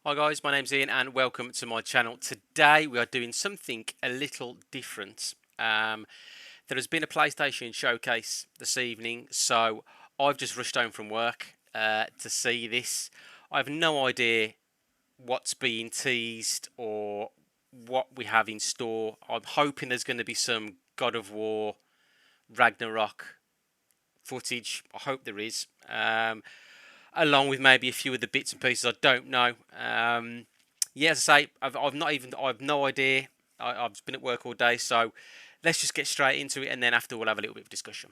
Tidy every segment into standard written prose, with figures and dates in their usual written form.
Hi guys, my name's Ian and welcome to my channel. Today we are doing something a little different. There has been a PlayStation showcase this evening, so I've just rushed home from work to see this. I have no idea what's being teased or what we have in store. I'm hoping there's going to be some God of War Ragnarok footage. I hope there is. Along with maybe a few of the bits and pieces I don't know. Yeah, as I say, I've no idea. I've been at work all day, so let's just get straight into it, and then after we'll have a little bit of discussion.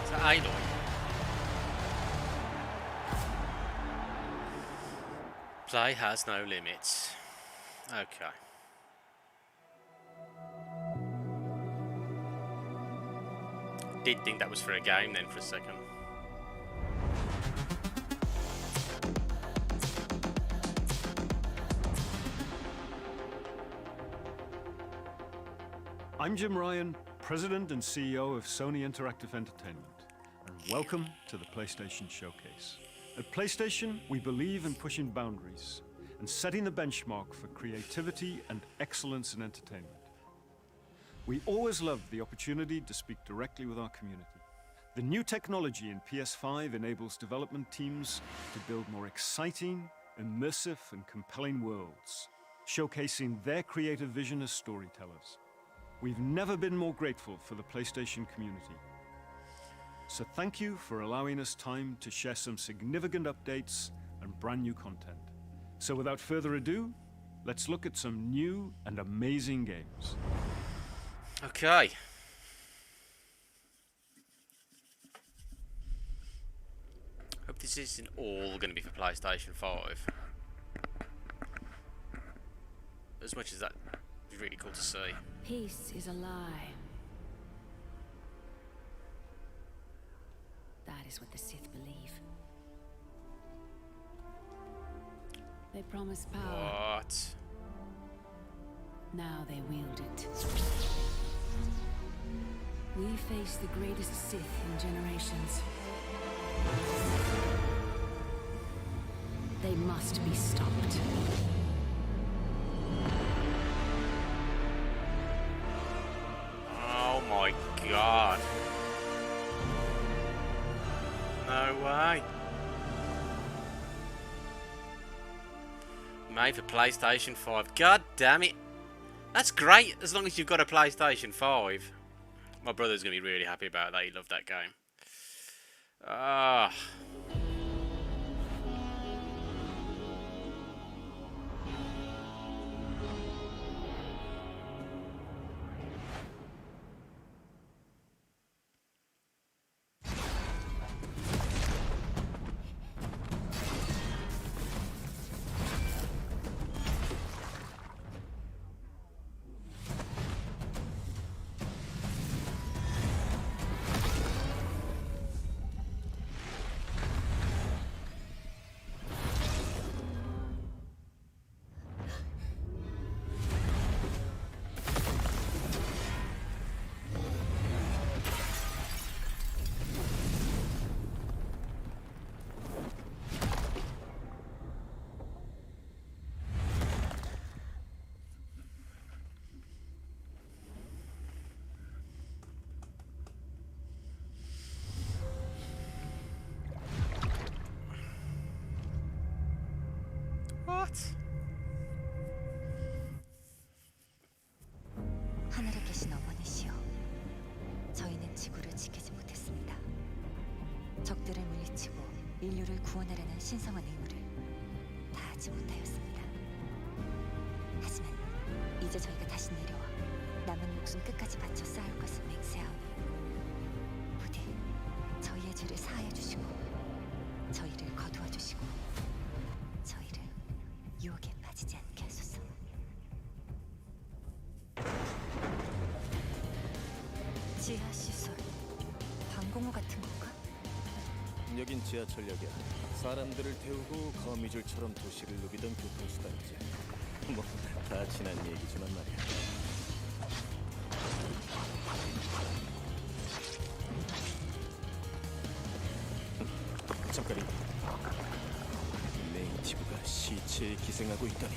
Is that Aloy? Play has no limits. Okay. Did think that was for a game then for a second. I'm Jim Ryan, President and CEO of Sony Interactive Entertainment, and welcome to the PlayStation Showcase. At PlayStation, we believe in pushing boundaries and setting the benchmark for creativity and excellence in entertainment. We always love the opportunity to speak directly with our community. The new technology in PS5 enables development teams to build more exciting, immersive, and compelling worlds, showcasing their creative vision as storytellers. We've never been more grateful for the PlayStation community. So thank you for allowing us time to share some significant updates and brand new content. So without further ado, let's look at some new and amazing games. Okay. Hope this isn't all going to be for PlayStation 5. As much as that would be really cool to see. Peace is a lie. That is what the Sith believe. They promised power. What? Now they wield it. We face the greatest Sith in generations. They must be stopped. Oh my god. No way. Made for PlayStation 5. God damn it. That's great as long as you've got a PlayStation 5. My brother's going to be really happy about that. He loved that game. Ah. What? 하늘에 계신 어머니시여, 저희는 지구를 지키지 못했습니다. 적들을 물리치고 인류를 구원하려는 신성한 의무를 다하지 못하였습니다. 하지만 이제 저희가 다시 내려와 남은 목숨 끝까지 바쳐 싸울 것을 맹세하오니 부디 저희의 죄를 사하여 주시고 저희를 거두어 주시고 저희를 유혹에 빠지지 않게 하소서. 지하 시설, 방공호 같은 건가? 여긴 지하철역이야. 사람들을 태우고 거미줄처럼 도시를 누비던 교통수단이지. 뭐 다 지난 얘기지만 말이야. 잠깐이. 네이티브가 시체에 기생하고 있다니.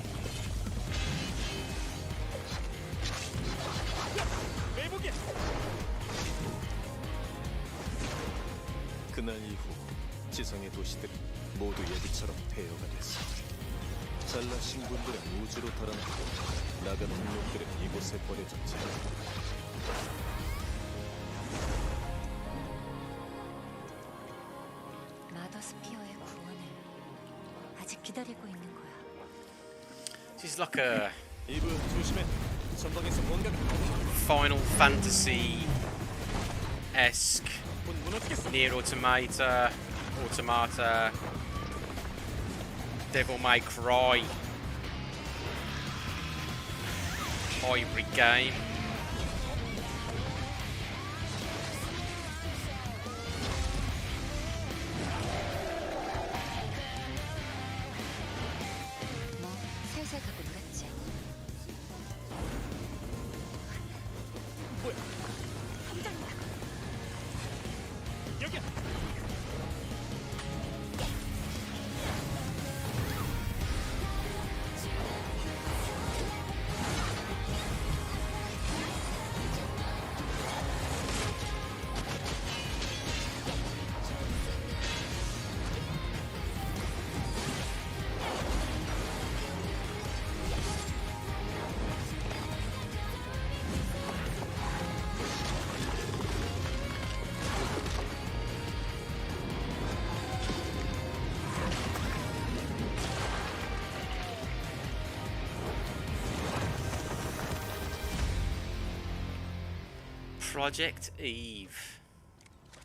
매복이야. 그날 이후 지성의 도시들이 모두 예비처럼 폐허가 됐어. 잘나신 분들은 우주로 달아나고 나가는 놈들은 이곳에 버려졌지. 마더스피어의 구원을 아직 기다리고 있는 거야. She's like a 이브 조심해. 전방에서 뭔가가 Final Fantasy-esque 무너지겠어. Nier Automata, Devil May Cry hybrid game. 뭐 살살 가고 놀았지. 뭐야? 여기야. Project Eve.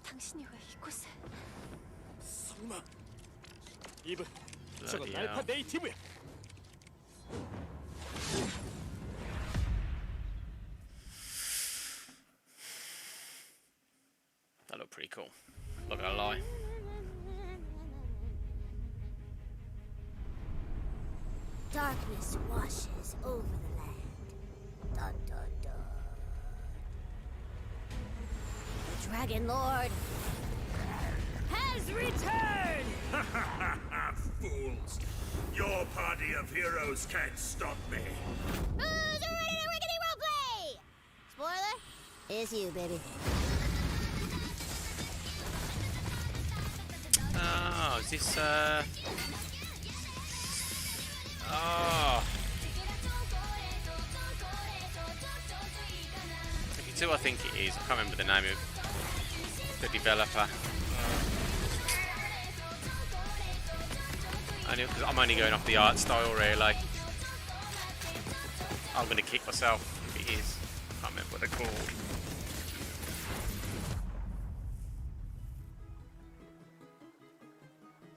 당신이 왜 이곳에? 설마. 이브, 저건 Bloody 알파 hell. 네이티브야. That looked pretty cool. Not gonna lie. Darkness washes over the land. Dun dun dun. The Dragon Lord has returned! Fools! Your party of heroes can't stop me. Who's ready to rickety roleplay? Spoiler? It's you, baby. Oh, is this oh. 52, I think it is. I can't remember the name of the developer. I'm only going off the art style, really. I'm going to kick myself if it is. I can't remember what they're called.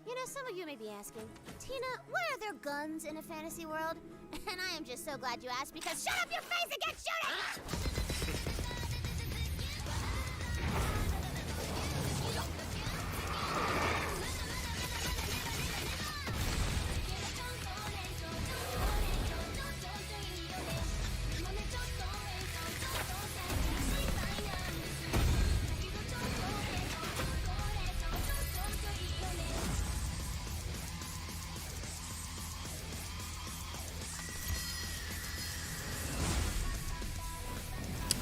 You know, some of you may be asking, Tina, why are there guns in a fantasy world? And I am just so glad you asked, because shut up your face and get shooting!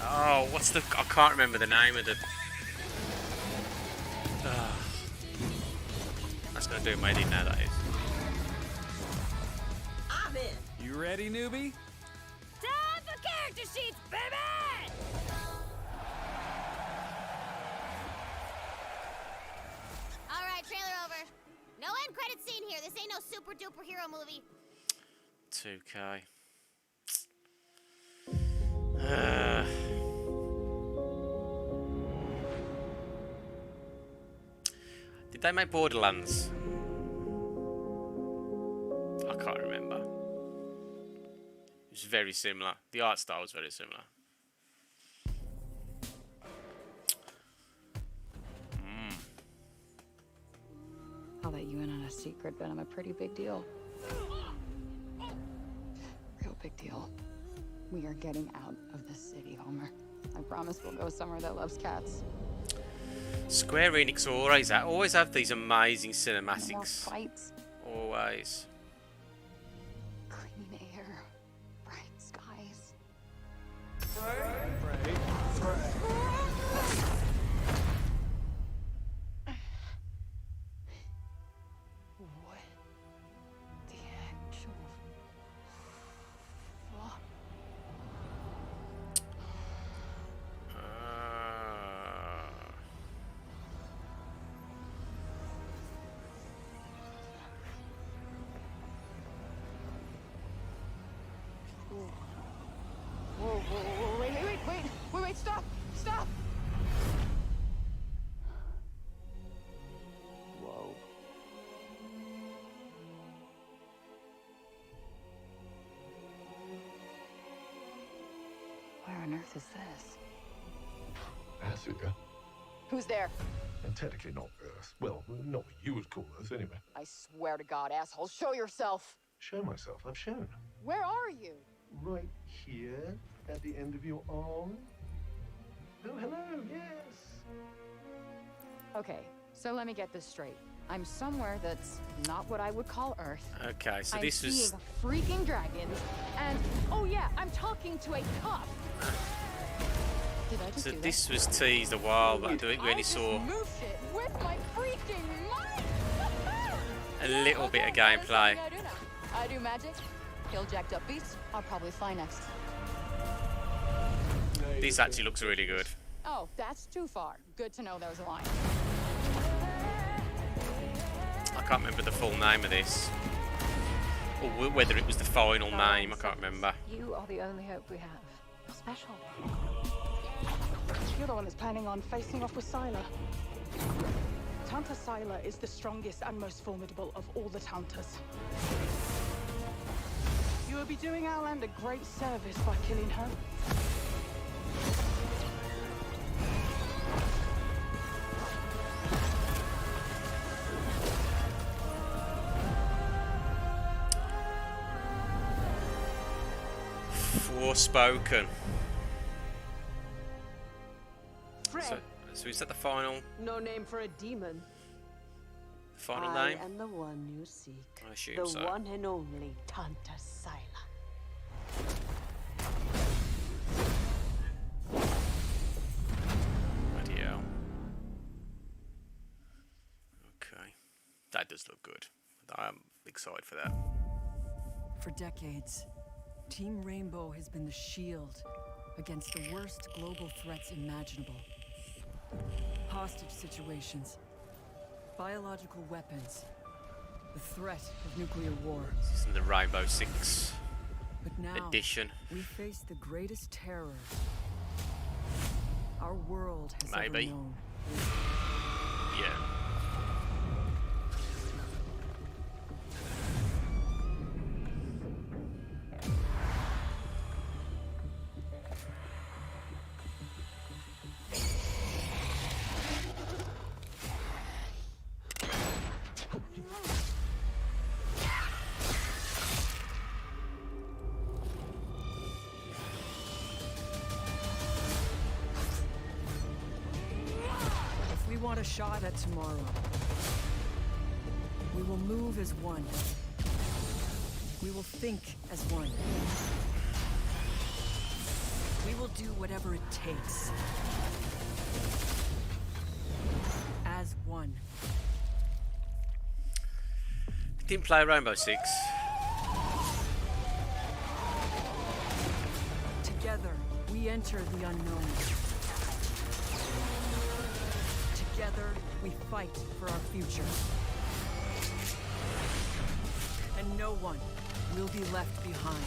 Oh, what's the... I can't remember the name of the... That's going to do my edit now, that is. I'm in. You ready, newbie? Time for character sheets, baby! Alright, trailer over. No end credit scene here. This ain't no super duper hero movie. 2K. Did they make Borderlands? I can't remember. It was very similar. The art style was very similar. I'll let you in on a secret, but I'm a pretty big deal. Real big deal. We are getting out of the city, Homer. I promise we'll go somewhere that loves cats. Square Enix always have these amazing No more cinematics. fights, Always. clean air, bright skies. What the actual fuck? Whoa, wait, stop! Whoa. Where on earth is this? Africa. Who's there? And technically not Earth. Well, not what you would call Earth, anyway. I swear to God, asshole, show yourself! Show myself. I've shown. Where are you? Right here, at the end of your arm. Oh, hello, yes. Okay, so let me get this straight. I'm somewhere that's not what I would call Earth. Okay, so I'm this was... seeing freaking dragons, and oh yeah, I'm talking to a cop. Did I just So do this was teased a while back. We only saw move shit with my freaking mind. a little bit of gameplay. I do magic. Kill jacked up beasts. I'll probably fly next. This actually looks really good. Oh, that's too far. Good to know there's a line. I can't remember the full name of this. Or whether it was the final name, I can't remember. You are the only hope we have. You're special. You're the one who's planning on facing off with Sylar. Tanta Sylar is the strongest and most formidable of all the Tantas. You will be doing our land a great service by killing her. Forspoken. Fred, So is that the final no name for a demon. final I name? am the one you seek. I assume The so. one and only Tanta Sila. Bloody hell. Okay. That does look good. I'm excited for that. For decades, Team Rainbow has been the shield against the worst global threats imaginable. Hostage situations, biological weapons, the threat of nuclear war. This is the Rainbow Six But now, edition. we face the greatest terror our world has Maybe. ever known. Yeah. If we want a shot at tomorrow, we will move as one. We will think as one. We will do whatever it takes. As one. Didn't play Rainbow Six. Together, we enter the unknown. Together, we fight for our future. And no one will be left behind.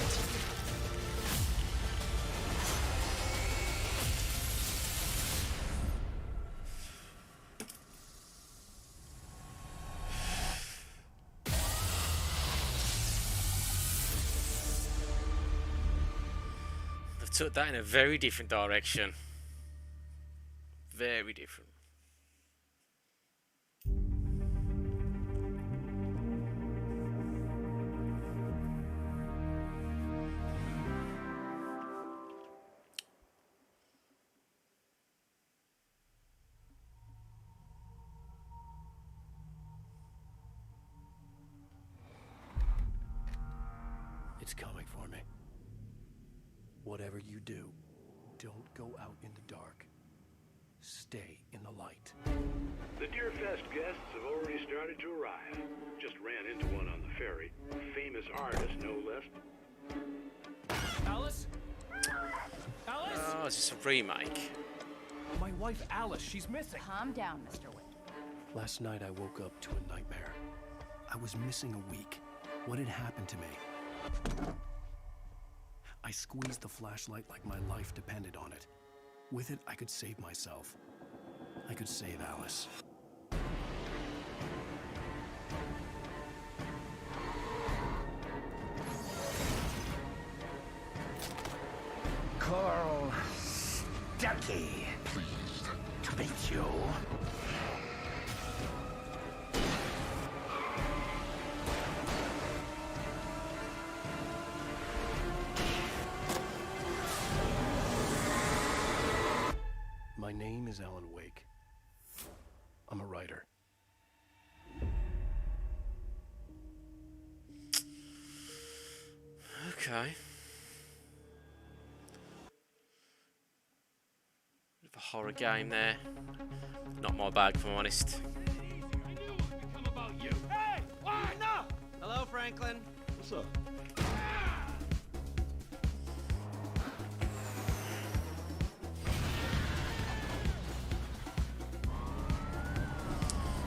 They've took that in a very different direction. Very different. It's coming for me. Whatever you do, don't go out in the dark. Stay in the light. The Deerfest guests have already started to arrive. Just ran into one on the ferry. Famous artist, no less. Alice? Alice? Oh, is this a remake? My wife Alice, she's missing. Calm down, Mr. Wick. Last night I woke up to a nightmare. I was missing a week. What had happened to me? I squeezed the flashlight like my life depended on it. With it, I could save myself. I could save Alice. Carl Stucky. Pleased to meet you. My name is Alan Wake. I'm a writer. Okay. Bit of a horror game there. Not my bag, if I'm honest. Hey! Why? No! Hello, Franklin. What's up?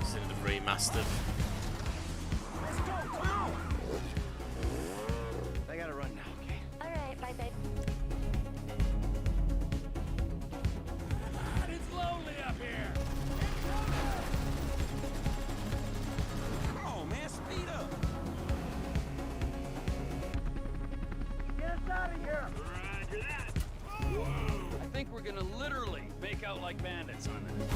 Instead of the remastered. I gotta run now, okay? Alright, bye, babe. God, it's lonely up here. Come on, man, speed up. Get us out of here! Roger that. I think we're gonna literally make out like bandits on it.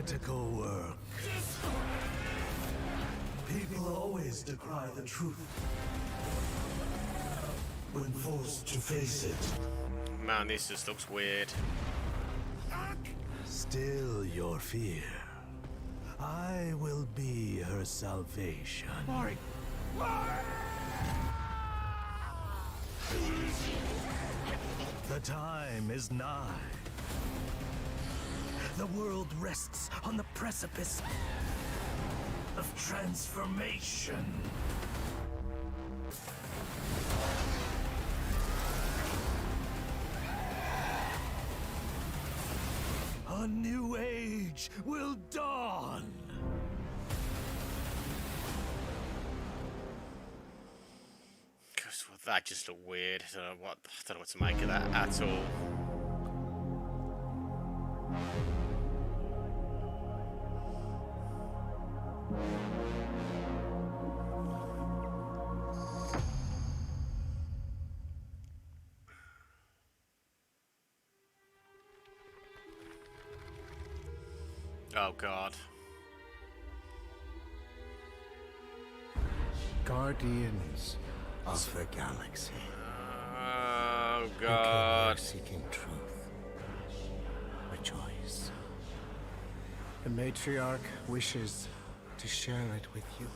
Critical work. People always decry the truth when forced to face it. Man, this just looks weird. Still your fear. I will be her salvation. Mari! The time is nigh. The world rests on the precipice of transformation. A new age will dawn. Well, that just looked weird. I don't know what to make of that at all. Oh God. Guardians of the galaxy. Oh God. Seeking truth. A choice. The matriarch wishes to share it with you.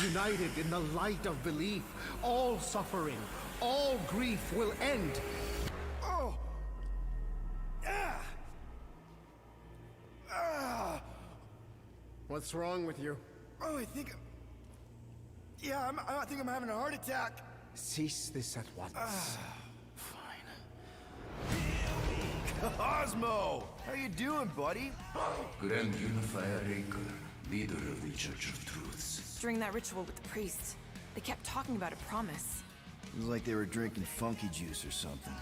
United in the light of belief, all suffering, all grief will end. Oh! Ah! Ah! What's wrong with you? Oh, I think I'm having a heart attack. Cease this at once. Cosmo! How you doing, buddy? Grand Unifier Raker, leader of the Church of Truths. During that ritual with the priest, they kept talking about a promise. It was like they were drinking funky juice or something.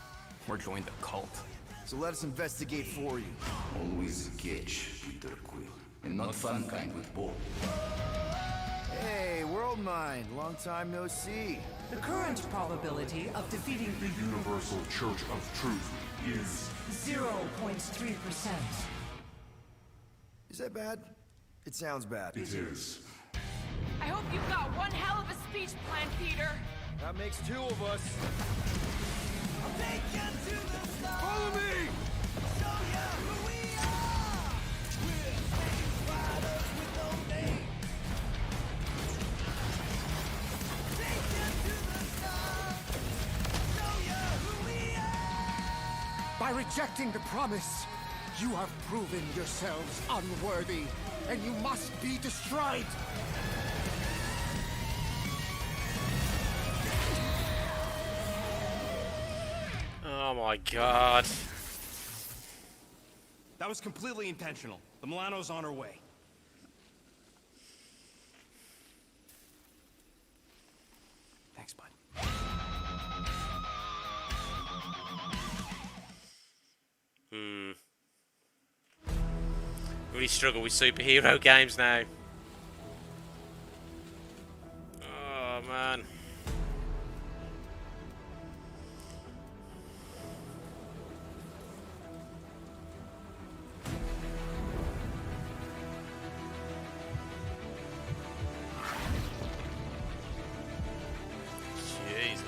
Or joined the cult. So let us investigate for you. Always catch, Peter Quill. And not fun kind with Bob. Hey, World Mind, long time no see. The current probability of defeating the Universal Church of Truth is 0.3%. Is that bad? It sounds bad. It is. I hope you've got one hell of a speech plan, Peter. That makes two of us. I'll take you to the stars. Follow me! Show you who we are. We're space riders with no name. Take you to the stars. Show you who we are. By rejecting the promise, you have proven yourselves unworthy, and you must be destroyed. Oh my God. That was completely intentional. The Milano's on her way. Thanks, bud. Really struggle with superhero games now. Oh man. Jesus.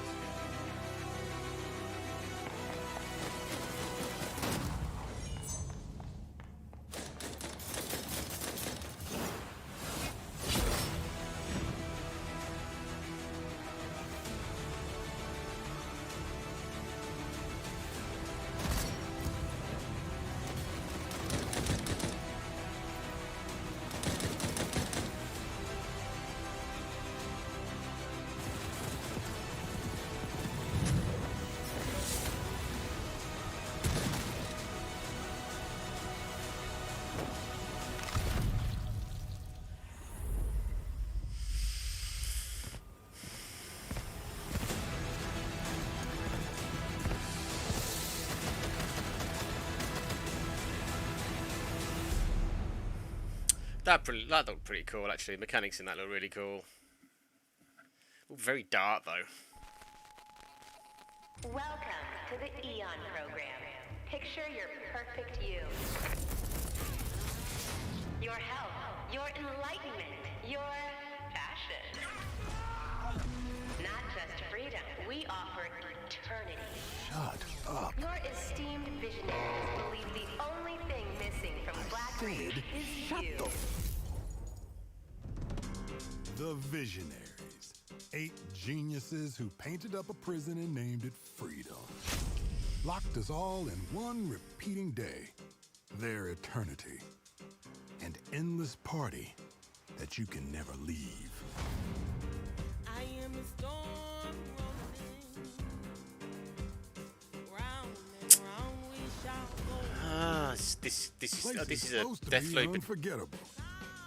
That looked pretty cool, actually. The mechanics in that look really cool. Very dark, though. Welcome to the Eon program. Picture your perfect you. your health, your enlightenment, your passion. Not just freedom, we offer eternity. Shut up. Your esteemed visionaries believe the only thing missing from Black Reach is you. The Visionaries. 8 geniuses who painted up a prison and named it Freedom. Locked us all in one repeating day. Their eternity. An endless party that you can never leave. I am a storm rolling. Round and round we shall go. This is a Deathloop unforgettable.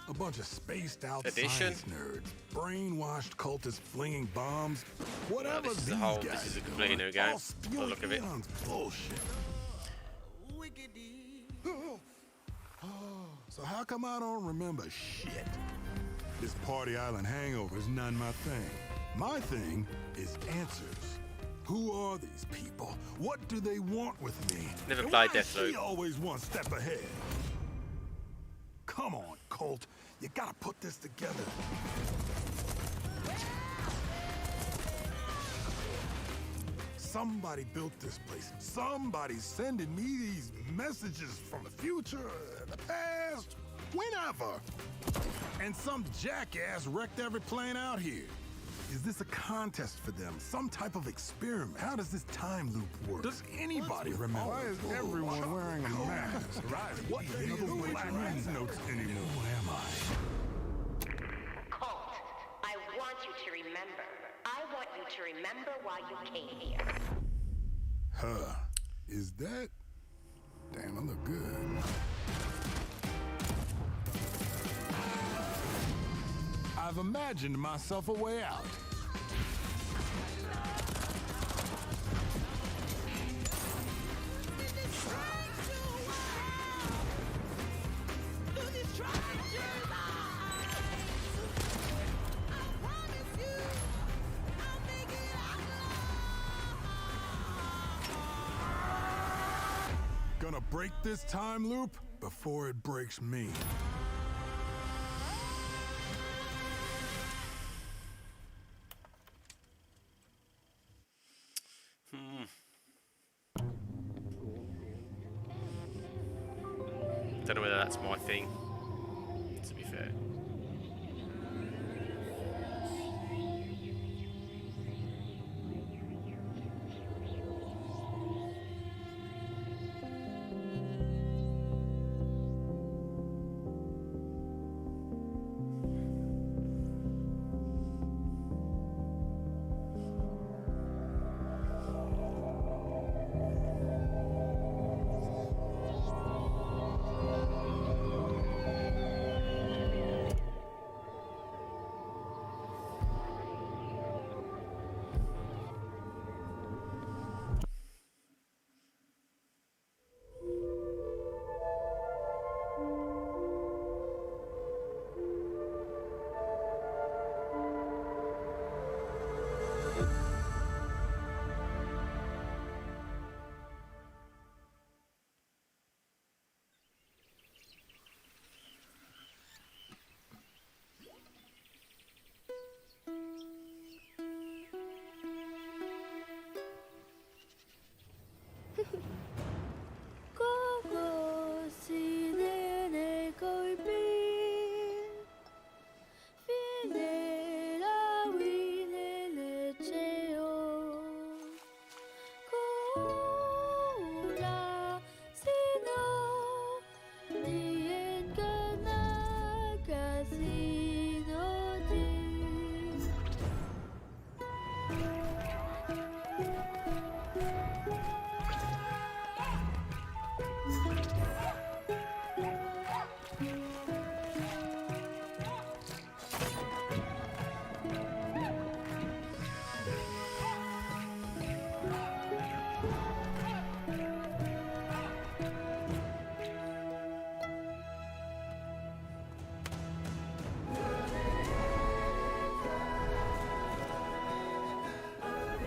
A bunch of spaced out edition. science nerds, brainwashed cultists flinging bombs, whatever this is these a whole. guys This is a are completely doing, new game. all By the look of it. spewing bullshit. So how come I don't remember shit? This Party Island hangover is none my thing. My thing is answers. Who are these people? What do they want with me? Never And played why is Deathloop. she always one step ahead? Come on, Colt. You gotta put this together. Somebody built this place. Somebody's sending me these messages from the future, the past, whenever. And some jackass wrecked every plane out here. Is this a contest for them? Some type of experiment? How does this time loop work? Does anybody remember? Why is everyone wearing a mask? What the black notes anymore? Who am I? Colt, I want you to remember. I want you to remember why you came here. Huh. Is that? Damn, I look good. I've imagined myself a way out. Gonna break this time loop before it breaks me. Don't know whether that's my thing, to be fair.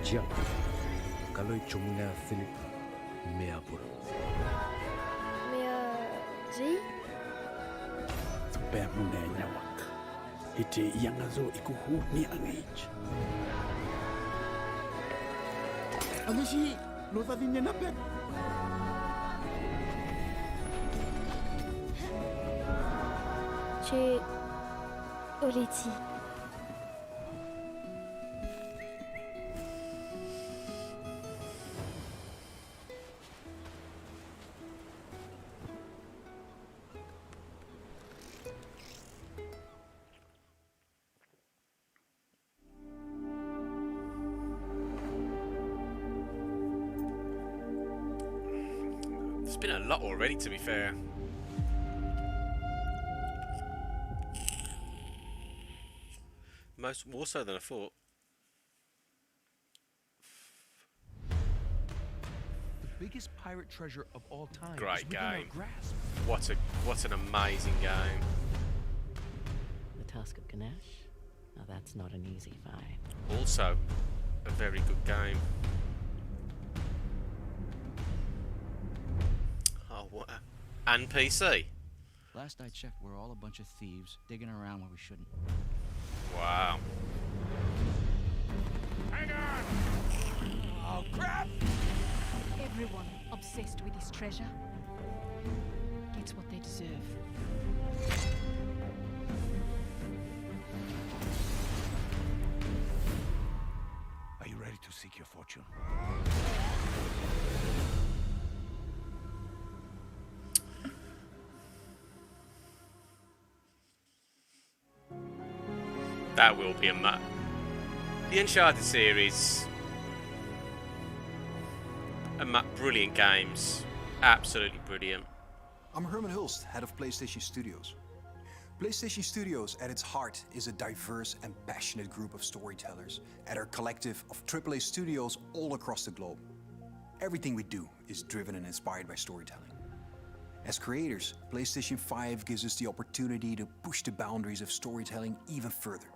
Già, kalau cumna Philip Meapur. Mea G? pe mune nyawak. Iti yangazo ikuhu ni angage. Angashi, nota din niya napet. Je... aurais dit. There's been a lot already, to be fair. More so than I thought. The biggest pirate treasure of all time. Great is within our game. grasp. What an amazing game. The Tusk of Ganesh? Now that's not an easy fight. Also, a very good game. Oh, what? And PC. Last I checked, we're all a bunch of thieves digging around where we shouldn't. Wow. Hang on! Oh, crap! Everyone obsessed with this treasure gets what they deserve. Are you ready to seek your fortune? That will be a the Uncharted series. Brilliant games. Absolutely brilliant. I'm Herman Hulst, head of PlayStation Studios. PlayStation Studios, at its heart, is a diverse and passionate group of storytellers at our collective of AAA studios all across the globe. Everything we do is driven and inspired by storytelling. As creators, PlayStation 5 gives us the opportunity to push the boundaries of storytelling even further.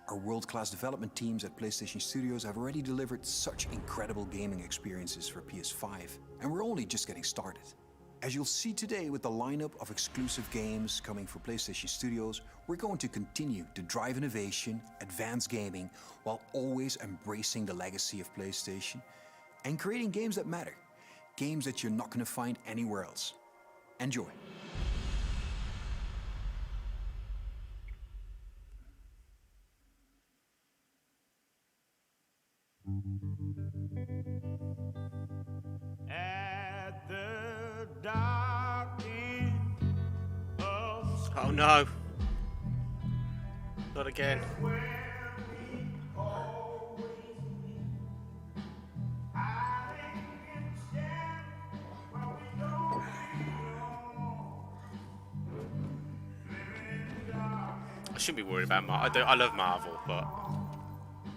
Our world-class development teams at PlayStation Studios have already delivered such incredible gaming experiences for PS5, and we're only just getting started. As you'll see today with the lineup of exclusive games coming for PlayStation Studios, we're going to continue to drive innovation, advance gaming, while always embracing the legacy of PlayStation and creating games that matter, games that you're not going to find anywhere else. Enjoy. At the dark end of Oh no. Not again. I shouldn't be worried about Marvel. I love Marvel, but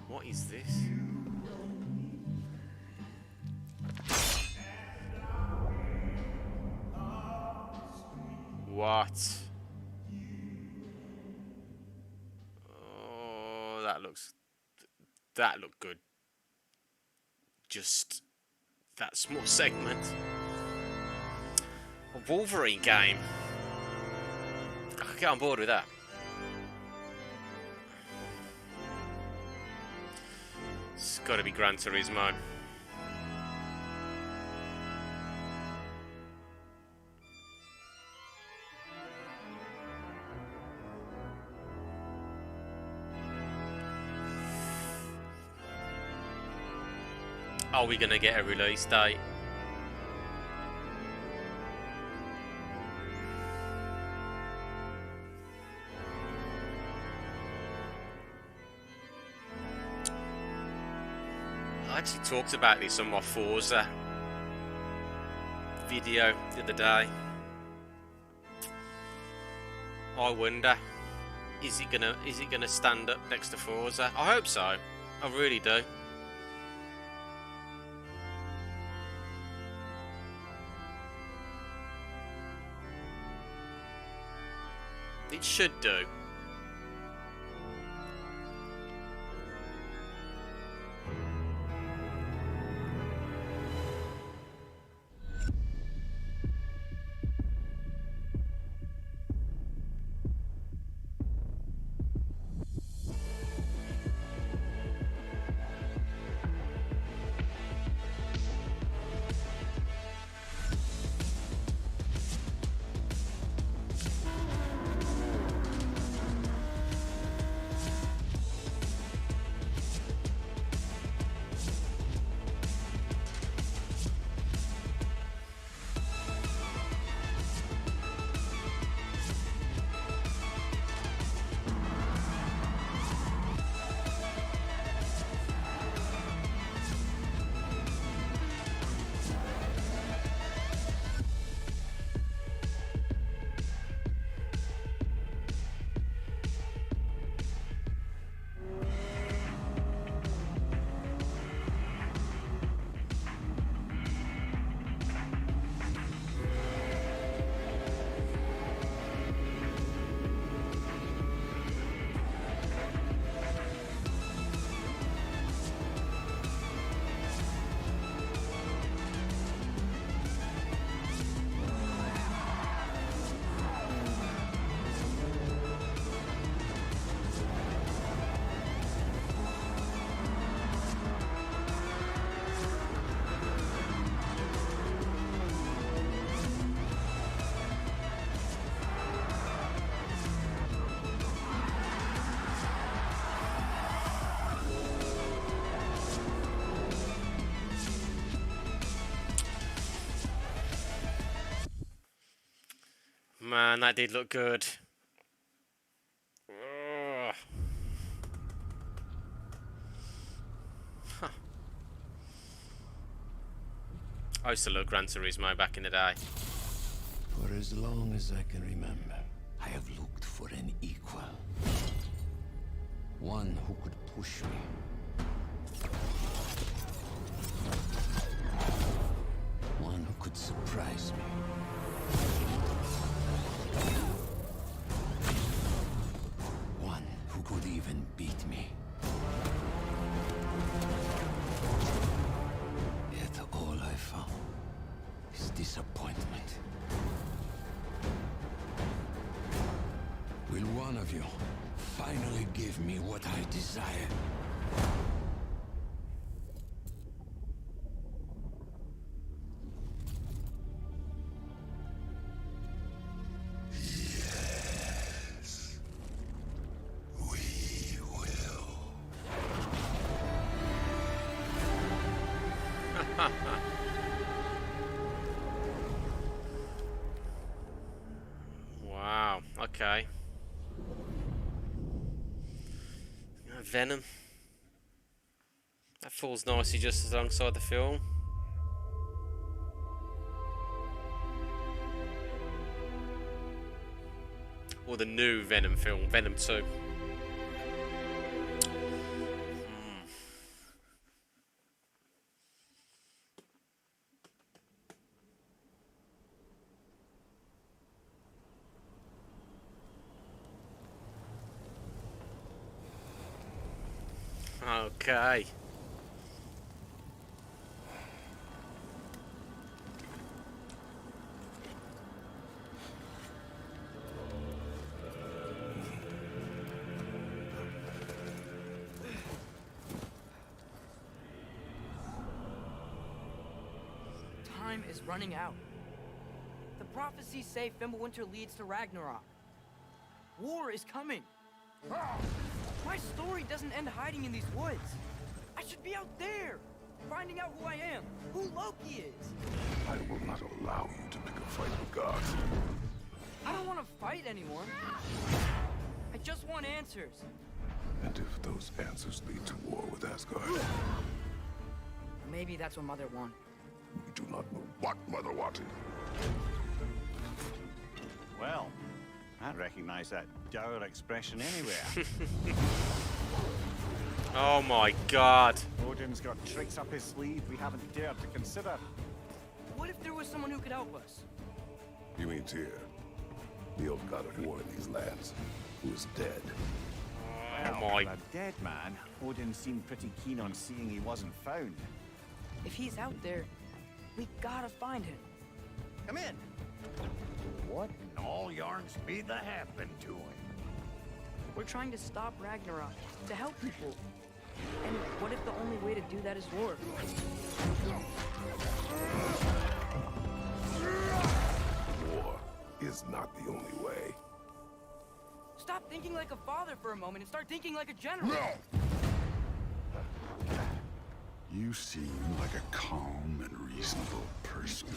what is this? What? Oh, that looked good. Just that small segment. A Wolverine game. I could get on board with that. It's got to be Gran Turismo. Are we going to get a release date? I actually talked about this on my Forza video the other day. I wonder, is it gonna stand up next to Forza? I hope so. I really do. It should do. man, that did look good. Ugh. Huh. I used to love Gran Turismo back in the day. For as long as I can remember, I have looked for an equal. One who could push me. One who could surprise me. One who could even beat me. Yet all I found is disappointment. Will one of you finally give me what I desire? Yes, we will. Wow, okay. Venom. That falls nicely just alongside the film. Or the new Venom film, Venom 2. Okay. Time is running out. The prophecies say Fimbulwinter leads to Ragnarok. War is coming. My story doesn't end hiding in these woods. I should be out there, finding out who I am, who Loki is. I will not allow you to pick a fight with gods. I don't want to fight anymore. I just want answers. And if those answers lead to war with Asgard, Maybe that's what Mother wanted. we do not know what Mother wanted. Well, I recognize that dour expression anywhere. Oh my god. Odin's got tricks up his sleeve we haven't dared to consider. What if there was someone who could help us? You mean Tyr, the old god of war in these lands, who is dead. Oh Well, my. a dead man, Odin seemed pretty keen on seeing he wasn't found. If he's out there, we gotta find him. Come in. What in all yarns be the happen to him? We're trying to stop Ragnarok, to help people. And what if the only way to do that is war? War is not the only way. Stop thinking like a father for a moment and start thinking like a general. You seem like a calm and reasonable person.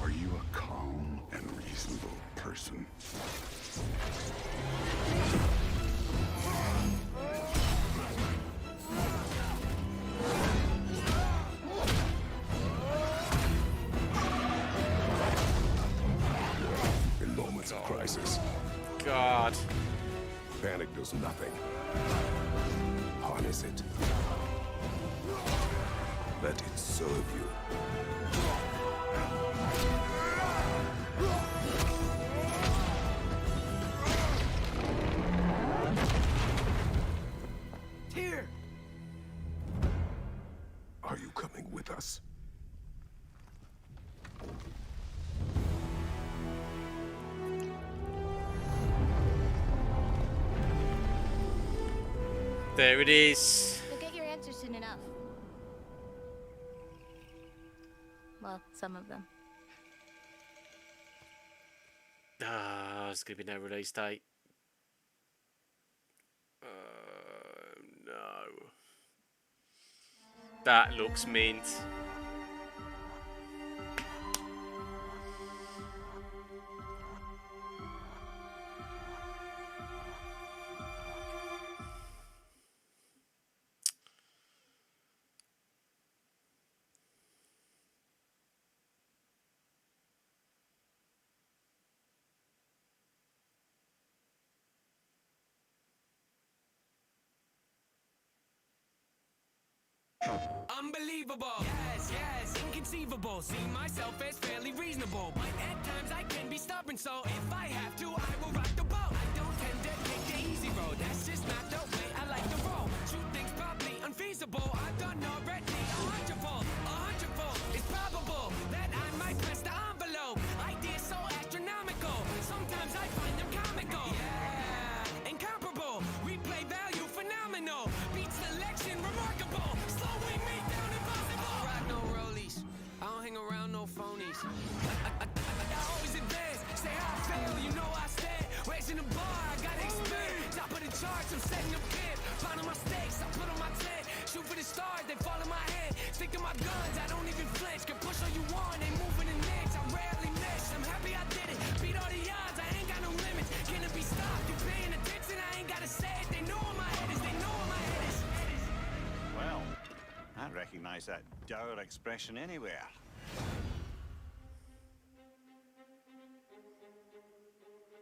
Are you a calm and reasonable person? In moments of crisis, God. panic does nothing. Harness it. Let it serve you. Tyr! Are you coming with us? There it is. You'll get your answer soon enough. Well, some of them. Ah, there's gonna be no release date. No. That looks mint. Unbelievable, yes, inconceivable. See myself as fairly reasonable, but at times I can be stubborn. So if I have to, I will rock the boat. I don't tend to take the easy road. That's just not the way I like to roll. Shoot things probably unfeasible. I've done already a hundredfold. A hundredfold. It's probable that I might press the envelope. Ideas so astronomical. Sometimes I find them comical. Yeah, incomparable. Replay value phenomenal. Beat selection remarkable. Slowing me down impossible. I rock no rollies. I don't hang around no phonies. I always advance. Say how I fail, you know I stand. Raising the bar, I gotta expand. Top of the charts, I'm setting up camp. Finding my stakes, I put on my tent. Shoot for the stars, they fall in my hand. Stick to my guns, I don't even flinch. Can push all you want, ain't moving an inch. I rarely miss. I'm happy I did it. Beat all the odds, I ain't got no limits. Can it be stopped? You paying attention? I ain't gotta say it. They know where my head is. They know where my head is. Well, I recognize that dour expression anywhere.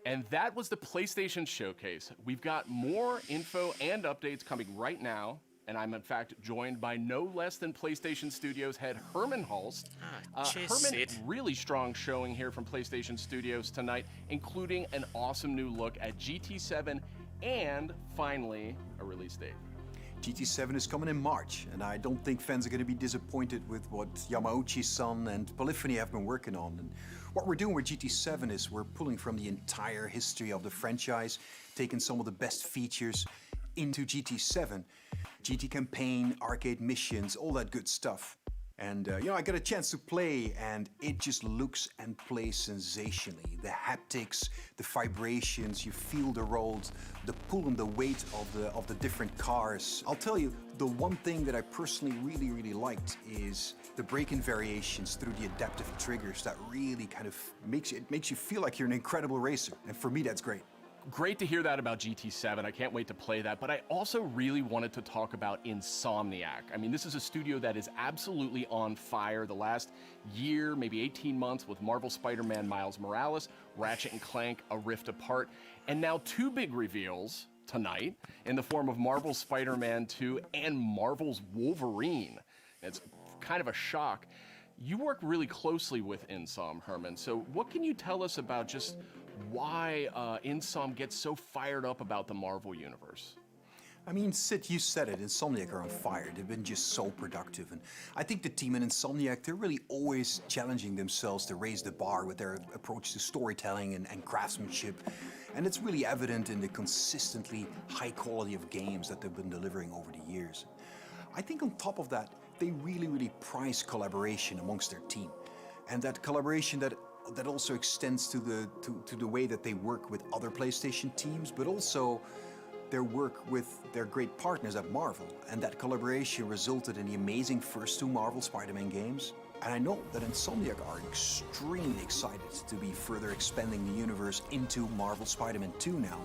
And that was the PlayStation Showcase. We've got more info and updates coming right now, and I'm in fact joined by no less than PlayStation Studios head Herman Hulst. Cheers, Herman, Sid. really strong showing here from PlayStation Studios tonight, including an awesome new look at GT7 and finally a release date. GT7 is coming in March, and I don't think fans are going to be disappointed with what Yamauchi-san and Polyphony have been working on. And what we're doing with GT7 is we're pulling from the entire history of the franchise, taking some of the best features into GT7. GT campaign, arcade missions, all that good stuff. And I got a chance to play, and it just looks and plays sensationally. The haptics, the vibrations, you feel the roads, the pull and the weight of the different cars. I'll tell you, the one thing that I personally really liked is the braking variations through the adaptive triggers. That really kind of makes you feel like you're an incredible racer, and for me, that's great. Great to hear that about GT7. I can't wait to play that, but I also really wanted to talk about Insomniac. I mean, this is a studio that is absolutely on fire the last year, maybe 18 months with Marvel Spider-Man Miles Morales, Ratchet & Clank, A Rift Apart, and now two big reveals tonight in the form of Marvel's Spider-Man 2 and Marvel's Wolverine. It's kind of a shock. You work really closely with Insom, Herman, so what can you tell us about just why Insom gets so fired up about the Marvel Universe? I mean, Sid, you said it, Insomniac are on fire. They've been just so productive. And I think the team in Insomniac, they're really always challenging themselves to raise the bar with their approach to storytelling and craftsmanship. And it's really evident in the consistently high quality of games that they've been delivering over the years. I think on top of that, they really prize collaboration amongst their team. And that collaboration that also extends to the way that they work with other PlayStation teams, but also their work with their great partners at Marvel. And that collaboration resulted in the amazing first two Marvel Spider-Man games. And I know that Insomniac are extremely excited to be further expanding the universe into Marvel Spider-Man 2 now.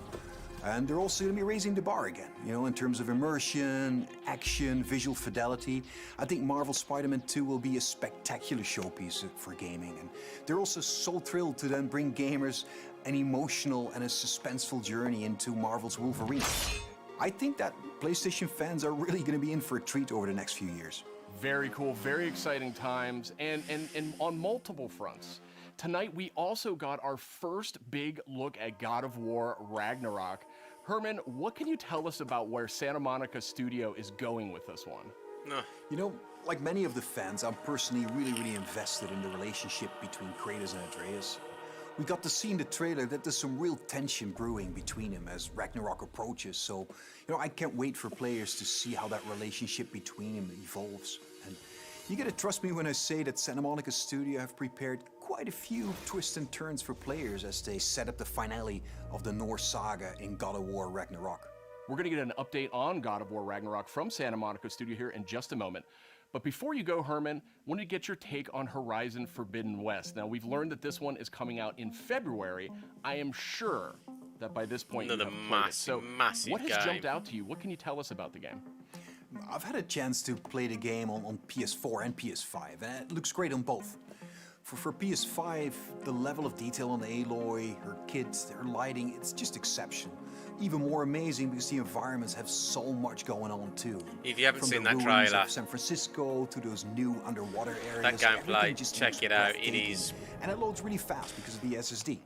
And they're also going to be raising the bar again, in terms of immersion, action, visual fidelity. I think Marvel Spider-Man 2 will be a spectacular showpiece for gaming. And they're also so thrilled to then bring gamers an emotional and a suspenseful journey into Marvel's Wolverine. I think that PlayStation fans are really going to be in for a treat over the next few years. Very cool, very exciting times, and on multiple fronts. Tonight, we also got our first big look at God of War Ragnarok. Herman, what can you tell us about where Santa Monica Studio is going with this one? Like many of the fans, I'm personally really invested in the relationship between Kratos and Atreus. We got to see in the trailer that there's some real tension brewing between them as Ragnarok approaches, so I can't wait for players to see how that relationship between them evolves. And you gotta trust me when I say that Santa Monica Studio have prepared quite a few twists and turns for players as they set up the finale of the Norse saga in God of War Ragnarok. We're gonna get an update on God of War Ragnarok from Santa Monica Studio here in just a moment. But before you go, Herman, I wanted to get your take on Horizon Forbidden West. Now, we've learned that this one is coming out in February. I am sure that by this point Another you have played it. So massive what has game. jumped out to you? What can you tell us about the game? I've had a chance to play the game on PS4 and PS5, and it looks great on both. For PS5, the level of detail on Aloy, her kit, her lighting, it's just exceptional. Even more amazing because the environments have so much going on too. If you haven't From seen the that ruins trailer, of San Francisco to those new underwater that areas, gameplay, everything just check looks it out. It breathtaking. is And it loads really fast because of the SSD.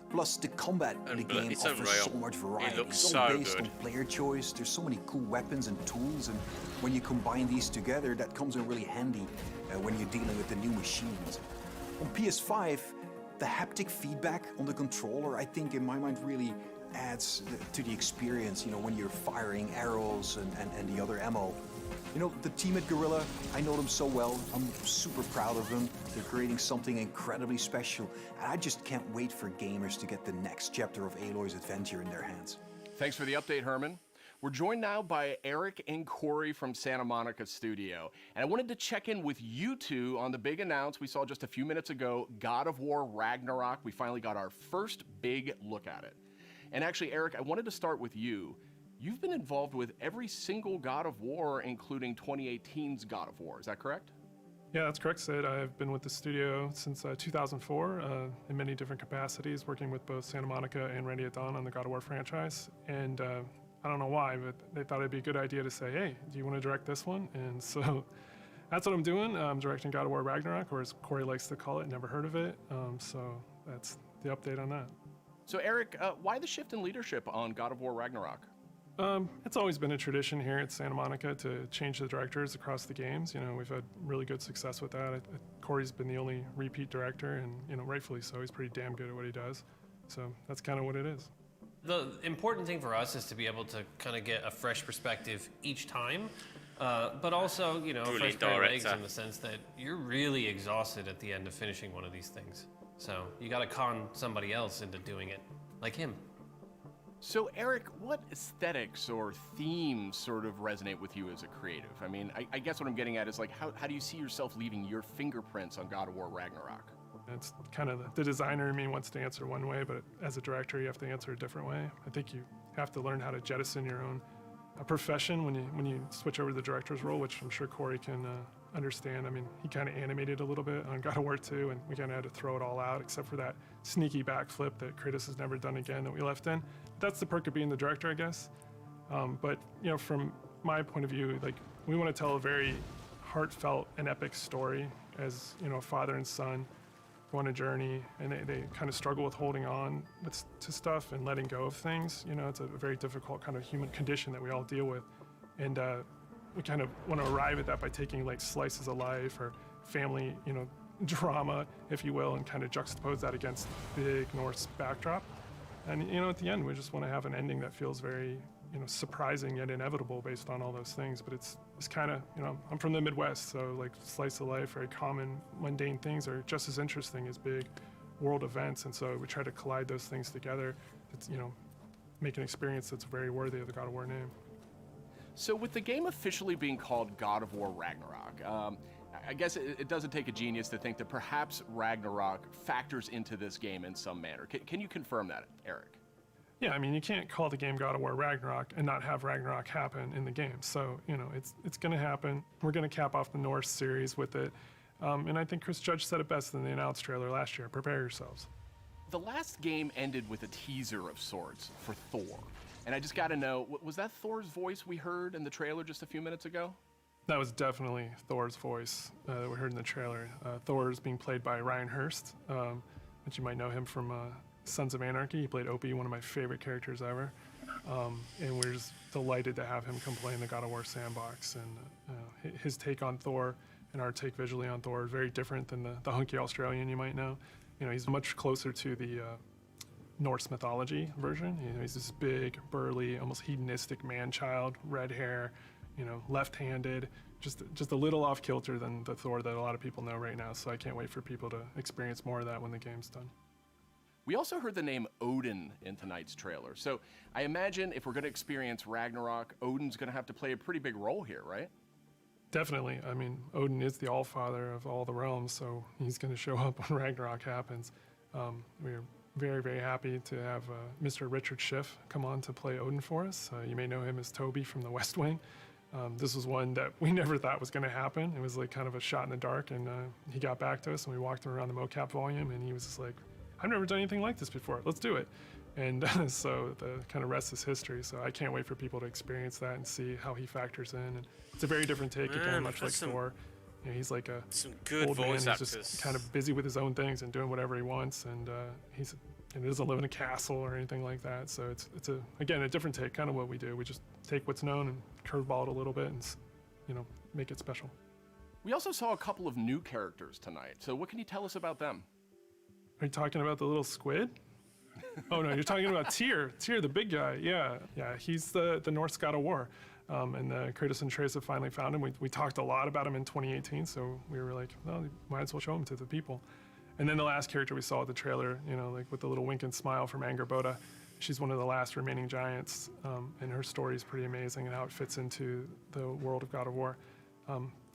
Plus, the combat in the game it's offers unreal. so much variety. It looks it's so all based good. on player choice. There's so many cool weapons and tools, and when you combine these together, that comes in really handy when you're dealing with the new machines. On PS5, the haptic feedback on the controller, I think in my mind really adds to the experience, you know, when you're firing arrows and the other ammo. You know, the team at Guerrilla, I know them so well. I'm super proud of them. They're creating something incredibly special. And I just can't wait for gamers to get the next chapter of Aloy's adventure in their hands. Thanks for the update, Herman. We're joined now by Eric and Corey from Santa Monica Studio. And I wanted to check in with you two on the big announce we saw just a few minutes ago, God of War Ragnarok. We finally got our first big look at it. And actually, Eric, I wanted to start with you. You've been involved with every single God of War, including 2018's God of War. Is that correct? Yeah, that's correct, Sid. I've been with the studio since 2004 in many different capacities, working with both Santa Monica and Ready at Dawn on the God of War franchise. And I don't know why, but they thought it'd be a good idea to say, hey, do you want to direct this one? And so that's what I'm doing. I'm directing God of War Ragnarok, or as Corey likes to call it, never heard of it. So that's the update on that. So Eric, why the shift in leadership on God of War Ragnarok? It's always been a tradition here at Santa Monica to change the directors across the games. You know, we've had really good success with that. Corey's been the only repeat director, and, you know, rightfully so. He's pretty damn good at what he does. So that's kind of what it is. The important thing for us is to be able to kind of get a fresh perspective each time, but also, you know, a fresh pair of legs in the sense that you're really exhausted at the end of finishing one of these things. So you got to con somebody else into doing it, like him. So Eric, what aesthetics or themes sort of resonate with you as a creative? I mean, I guess what I'm getting at is like, how do you see yourself leaving your fingerprints on God of War Ragnarok? It's kind of the designer in me wants to answer one way, but as a director, you have to answer a different way. I think you have to learn how to jettison your own profession when you switch over to the director's role, which I'm sure Corey can understand. I mean, he kind of animated a little bit on God of War 2, and we kind of had to throw it all out, except for that sneaky backflip that Kratos has never done again that we left in. That's the perk of being the director, I guess. But, you know, from my point of view, like, we want to tell a very heartfelt and epic story as, you know, a father and son go on a journey, and they kind of struggle with holding on to stuff and letting go of things. You know, it's a very difficult kind of human condition that we all deal with. And we kind of want to arrive at that by taking like slices of life or family, you know, drama, if you will, and kind of juxtapose that against big Norse backdrop. And, you know, at the end, we just want to have an ending that feels very, you know, surprising yet inevitable based on all those things. But it's kind of, you know, I'm from the Midwest, so like slice of life, very common, mundane things are just as interesting as big world events. And so we try to collide those things together. It's, you know, make an experience that's very worthy of the God of War name. So with the game officially being called God of War Ragnarok, I guess it doesn't take a genius to think that perhaps Ragnarok factors into this game in some manner. Can you confirm that, Eric? Yeah, I mean, you can't call the game God of War Ragnarok and not have Ragnarok happen in the game. So, you know, it's going to happen. We're going to cap off the Norse series with it. And I think Chris Judge said it best in the announced trailer last year. Prepare yourselves. The last game ended with a teaser of sorts for Thor. And I just got to know, was that Thor's voice we heard in the trailer just a few minutes ago? That was definitely Thor's voice that we heard in the trailer. Thor is being played by Ryan Hurst, which you might know him from Sons of Anarchy. He played Opie, one of my favorite characters ever. And we're just delighted to have him come play in the God of War sandbox. And his take on Thor and our take visually on Thor is very different than the hunky Australian you might know. You know, he's much closer to the Norse mythology version. You know, he's this big, burly, almost hedonistic man-child, red hair, you know, left-handed, just a little off kilter than the Thor that a lot of people know right now. So I can't wait for people to experience more of that when the game's done. We also heard the name Odin in tonight's trailer. So I imagine if we're going to experience Ragnarok, Odin's going to have to play a pretty big role here, right? Definitely. I mean, Odin is the all-father of all the realms, so he's going to show up when Ragnarok happens. We're very, very happy to have Mr. Richard Schiff come on to play Odin for us. You may know him as Toby from The West Wing. This was one that we never thought was going to happen. It was like kind of a shot in the dark, and he got back to us, and we walked him around the mocap volume, and he was just like, I've never done anything like this before. Let's do it. And so the kind of rest is history. So I can't wait for people to experience that and see how he factors in. And it's a very different take, again, much like Thor. You know, he's like a some good old man voice who's actors. just kind of busy with his own things and doing whatever he wants. And he doesn't live in a castle or anything like that. So it's again a different take, kind of what we do. We just take what's known and curveball it a little bit and make it special. We also saw a couple of new characters tonight. So what can you tell us about them? Are you talking about the little squid? Oh no, you're talking about Tyr, the big guy. Yeah, he's the Norse god of war. And Kratos and Atreus have finally found him. We talked a lot about him in 2018, so we were like, well, might as well show him to the people. And then the last character we saw at the trailer, like with the little wink and smile from Angerboda, she's one of the last remaining giants, and her story is pretty amazing and how it fits into the world of God of War.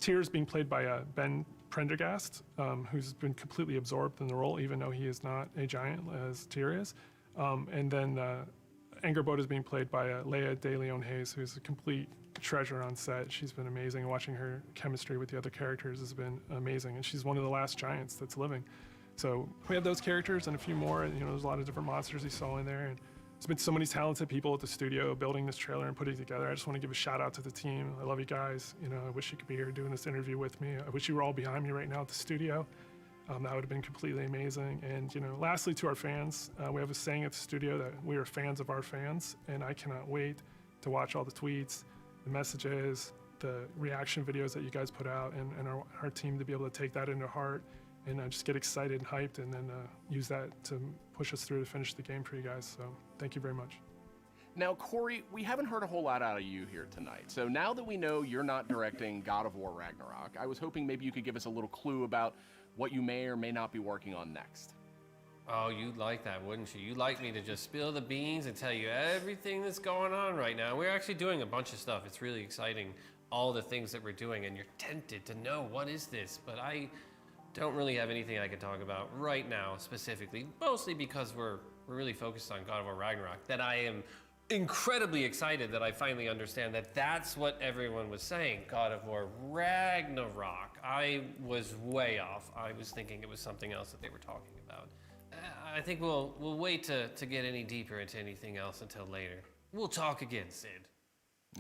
Tyr's being played by Ben Prendergast, who's been completely absorbed in the role, even though he is not a giant as Tyr is. And then Angerboda is being played by Leia de Leon Hayes, who's a complete treasure on set. She's been amazing. Watching her chemistry with the other characters has been amazing, and she's one of the last giants that's living. So we have those characters and a few more, and there's a lot of different monsters you saw in there. And there's been so many talented people at the studio building this trailer and putting it together. I just want to give a shout out to the team. I love you guys. I wish you could be here doing this interview with me. I wish you were all behind me right now at the studio. That would have been completely amazing. And lastly, to our fans, we have a saying at the studio that we are fans of our fans, and I cannot wait to watch all the tweets, the messages, the reaction videos that you guys put out, and our team to be able to take that into heart and just get excited and hyped, and then use that to push us through to finish the game for you guys. So thank you very much. Now, Corey, we haven't heard a whole lot out of you here tonight. So now that we know you're not directing God of War Ragnarok, I was hoping maybe you could give us a little clue about what you may or may not be working on next. Oh, you'd like that, wouldn't you? You'd like me to just spill the beans and tell you everything that's going on right now. We're actually doing a bunch of stuff. It's really exciting, all the things that we're doing, and you're tempted to know what is this, but I don't really have anything I can talk about right now specifically, mostly because we're really focused on God of War Ragnarok, that I am incredibly excited that I finally understand that that's what everyone was saying, God of War Ragnarok. I was way off. I was thinking it was something else that they were talking about. I think we'll wait to get any deeper into anything else until later. We'll talk again, Sid.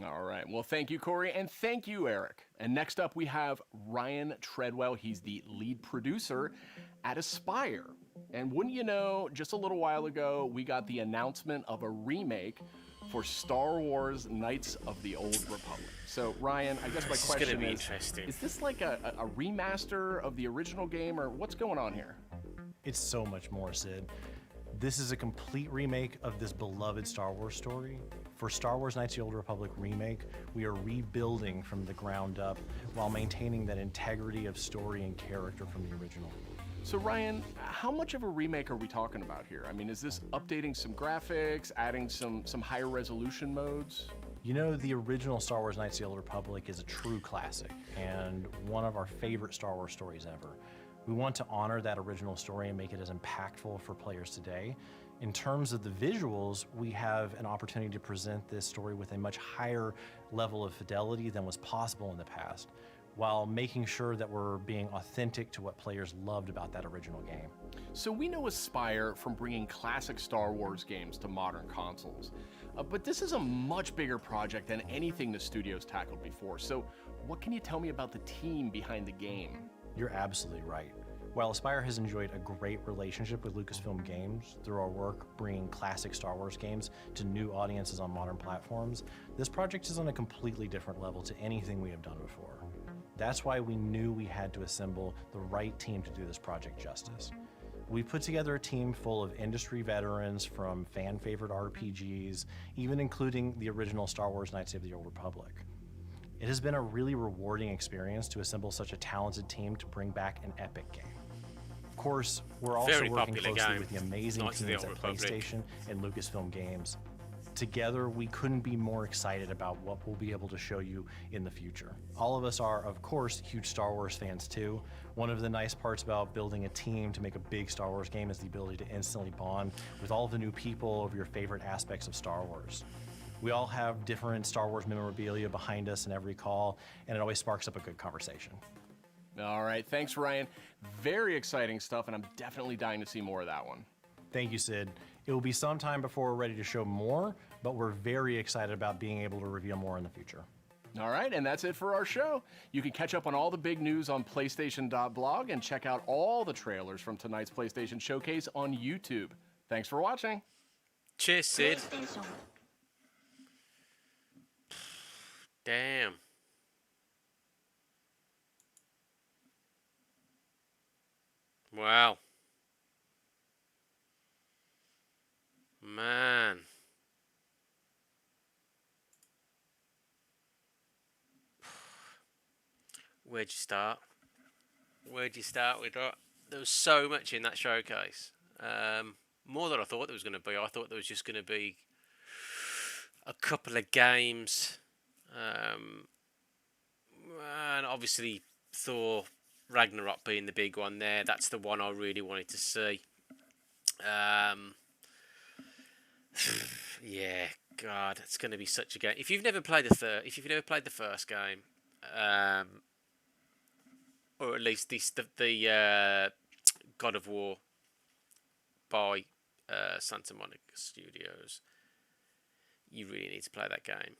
All right. Well, thank you, Corey, and thank you, Eric. And next up, we have Ryan Treadwell. He's the lead producer at Aspyr. And wouldn't you know, just a little while ago, we got the announcement of a remake for Star Wars Knights of the Old Republic. So, Ryan, I guess my question is this like a remaster of the original game, or what's going on here? It's so much more, Sid. This is a complete remake of this beloved Star Wars story. For Star Wars Knights of the Old Republic remake, we are rebuilding from the ground up while maintaining that integrity of story and character from the original. So Ryan, how much of a remake are we talking about here? I mean, is this updating some graphics, adding some higher resolution modes? The original Star Wars Knights of the Old Republic is a true classic and one of our favorite Star Wars stories ever. We want to honor that original story and make it as impactful for players today. In terms of the visuals, we have an opportunity to present this story with a much higher level of fidelity than was possible in the past, while making sure that we're being authentic to what players loved about that original game. So we know Aspyr from bringing classic Star Wars games to modern consoles, but this is a much bigger project than anything the studio's tackled before. So what can you tell me about the team behind the game? You're absolutely right. While Aspyr has enjoyed a great relationship with Lucasfilm Games through our work bringing classic Star Wars games to new audiences on modern platforms, this project is on a completely different level to anything we have done before. That's why we knew we had to assemble the right team to do this project justice. We put together a team full of industry veterans from fan-favorite RPGs, even including the original Star Wars Knights of the Old Republic. It has been a really rewarding experience to assemble such a talented team to bring back an epic game. Of course, we're also working closely with the amazing teams at PlayStation and Lucasfilm Games. Together, we couldn't be more excited about what we'll be able to show you in the future. All of us are, of course, huge Star Wars fans too. One of the nice parts about building a team to make a big Star Wars game is the ability to instantly bond with all of the new people of your favorite aspects of Star Wars. We all have different Star Wars memorabilia behind us in every call, and it always sparks up a good conversation. All right, thanks, Ryan. Very exciting stuff, and I'm definitely dying to see more of that one. Thank you, Sid. It will be some time before we're ready to show more, but we're very excited about being able to reveal more in the future. All right, and that's it for our show. You can catch up on all the big news on PlayStation.blog and check out all the trailers from tonight's PlayStation Showcase on YouTube. Thanks for watching. Cheers, Sid. Damn. Wow. Man. Where'd you start? Where'd you start with that? There was so much in that showcase. More than I thought there was going to be. I thought there was just going to be a couple of games. And obviously Thor Ragnarok being the big one there. That's the one I really wanted to see. Yeah, God, it's going to be such a game. If you've never played the first game, or at least the God of War by Santa Monica Studios, you really need to play that game.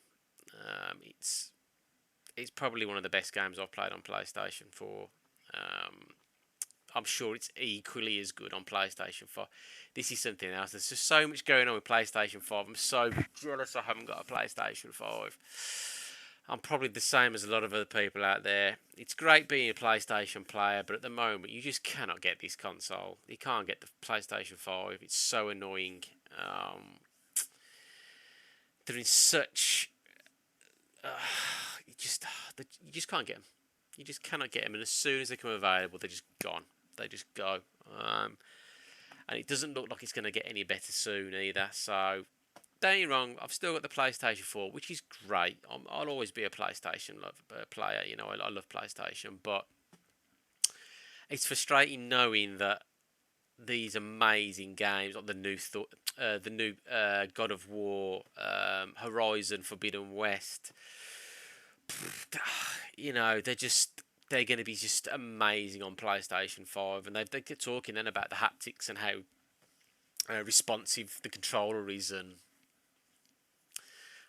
It's probably one of the best games I've played on PlayStation 4. I'm sure it's equally as good on PlayStation 4. This is something else. There's just so much going on with PlayStation 5. I'm so jealous I haven't got a PlayStation 5. I'm probably the same as a lot of other people out there. It's great being a PlayStation player, but at the moment, you just cannot get this console. You can't get the PlayStation 5. It's so annoying. They're in such... you just can't get them. You just cannot get them, and as soon as they come available, they're just gone. They just go. And it doesn't look like it's going to get any better soon either, so... Don't get me wrong, I've still got the PlayStation 4, which is great. I'll always be a PlayStation player, you know, I love PlayStation, but it's frustrating knowing that these amazing games, like the new God of War, Horizon Forbidden West, you know, they're going to be just amazing on PlayStation 5, and they get talking then about the haptics and how responsive the controller is, and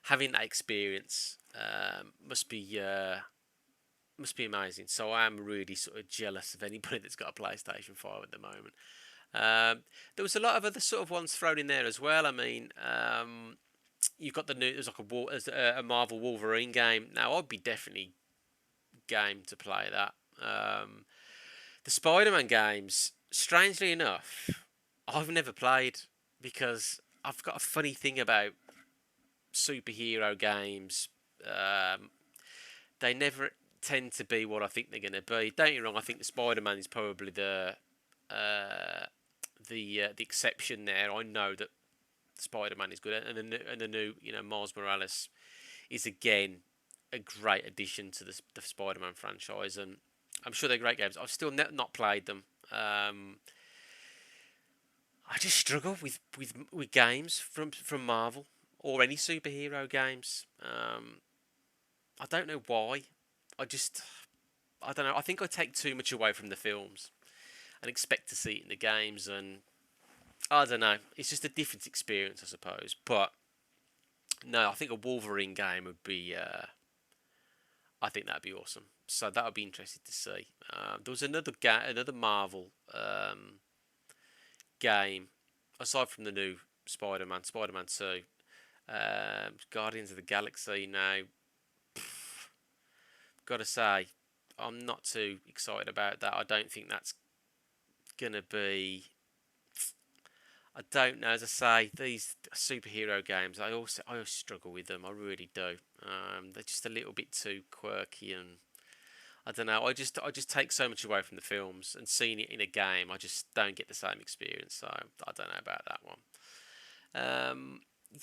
having that experience must be amazing. So I am really sort of jealous of anybody that's got a PlayStation 5 at the moment. There was a lot of other sort of ones thrown in there as well. I mean, you've got there's like a Marvel Wolverine game. Now I'd be definitely game to play that. The Spider-Man games, strangely enough, I've never played because I've got a funny thing about superhero games. They never tend to be what I think they're going to be. Don't get me wrong, I think the Spider-Man is probably the exception there. I know that Spider-Man is good, and the new Miles Morales is again a great addition to the Spider-Man franchise, and I'm sure they're great games. I've still not played them. I just struggle with games from Marvel or any superhero games. I don't know why. I don't know. I think I take too much away from the films and expect to see it in the games, and I don't know. It's just a different experience, I suppose. But no, I think a Wolverine game would be. I think that'd be awesome. So that would be interesting to see. There was another Marvel game aside from the new Spider-Man 2. Guardians of the Galaxy now. Gotta say, I'm not too excited about that. I don't think that's gonna be. I don't know. As I say, these superhero games, I always struggle with them. I really do. They're just a little bit too quirky, and I don't know. I just take so much away from the films, and seeing it in a game, I just don't get the same experience. So I don't know about that one.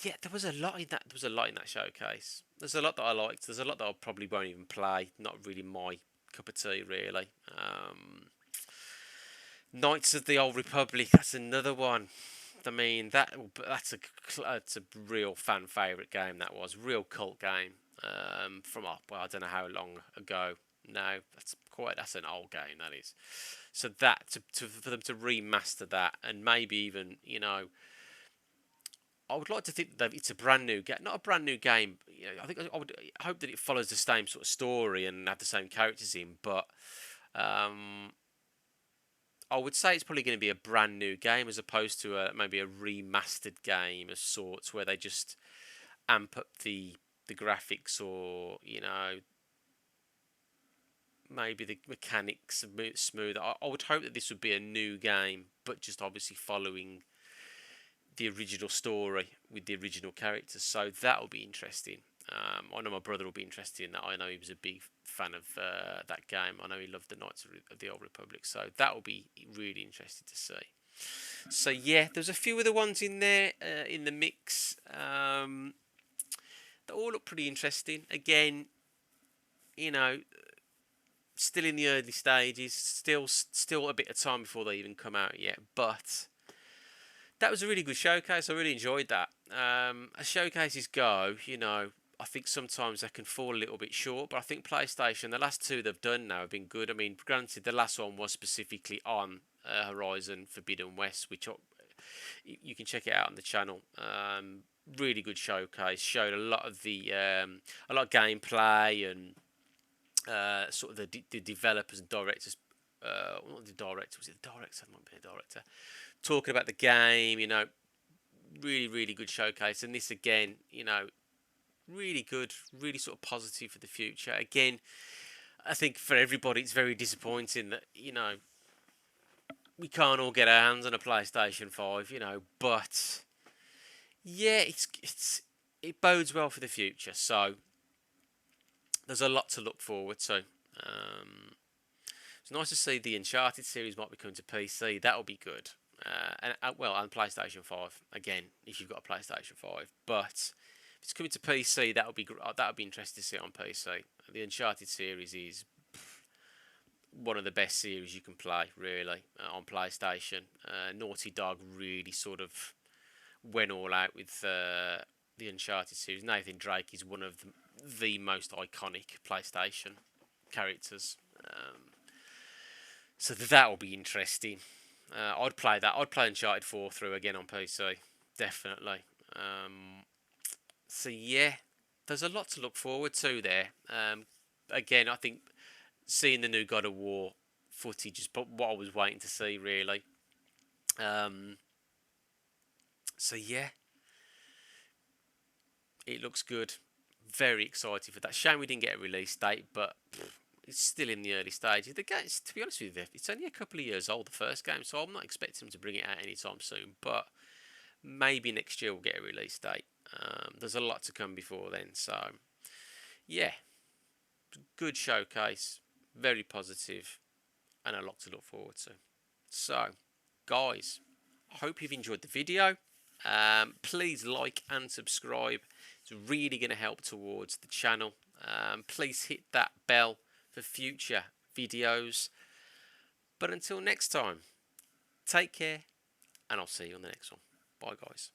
Yeah, there was a lot in that. There was a lot in that showcase. There's a lot that I liked. There's a lot that I probably won't even play. Not really my cup of tea, really. Knights of the Old Republic. That's another one. I mean that's a real fan favorite game. That was real cult game from well, I don't know how long ago. No, that's an old game. That is. So that for them to remaster that and maybe even I would like to think that it's a brand new game, not a brand new game. I think I hope that it follows the same sort of story and have the same characters in, but. I would say it's probably going to be a brand new game as opposed to maybe a remastered game of sorts where they just amp up the graphics or maybe the mechanics smooth. I would hope that this would be a new game, but just obviously following the original story with the original characters. So that will be interesting. I know my brother will be interested in that. I know he was a big fan of that game. I know he loved the Knights of the Old Republic. So that will be really interesting to see. So yeah, there's a few other ones in there in the mix. They all look pretty interesting. Again, still in the early stages. Still a bit of time before they even come out yet. But that was a really good showcase. I really enjoyed that. As showcases go, I think sometimes they can fall a little bit short, but I think PlayStation, the last two they've done now have been good. I mean, granted, the last one was specifically on Horizon Forbidden West, which you can check it out on the channel. Really good showcase. Showed a lot of gameplay and sort of the developers and directors. Not the director, was it the director? It might be a director. Talking about the game, really, really good showcase. And this again, really good, really sort of positive for the future. Again, I think for everybody it's very disappointing that, we can't all get our hands on a PlayStation 5, but yeah, it bodes well for the future. So there's a lot to look forward to. It's nice to see the Uncharted series might be coming to PC. That'll be good. And PlayStation 5 again, if you've got a PlayStation 5, but if it's coming to PC, that'll be interesting to see it on PC. The Uncharted series is one of the best series you can play, really, on PlayStation. Naughty Dog really sort of went all out with the Uncharted series. Nathan Drake is one of the most iconic PlayStation characters. So that'll be interesting. I'd play that. I'd play Uncharted 4 through again on PC, definitely. So yeah, there's a lot to look forward to there. Again, I think seeing the new God of War footage is what I was waiting to see, really. So yeah, it looks good. Very excited for that. Shame we didn't get a release date, but it's still in the early stages. The game, to be honest with you, it's only a couple of years old, the first game, so I'm not expecting them to bring it out anytime soon. But maybe next year we'll get a release date. There's a lot to come before then, so yeah, good showcase, very positive, and a lot to look forward to. So, guys, I hope you've enjoyed the video. Please like and subscribe. It's really going to help towards the channel. Please hit that bell for future videos. But until next time, take care, and I'll see you on the next one. Bye, guys.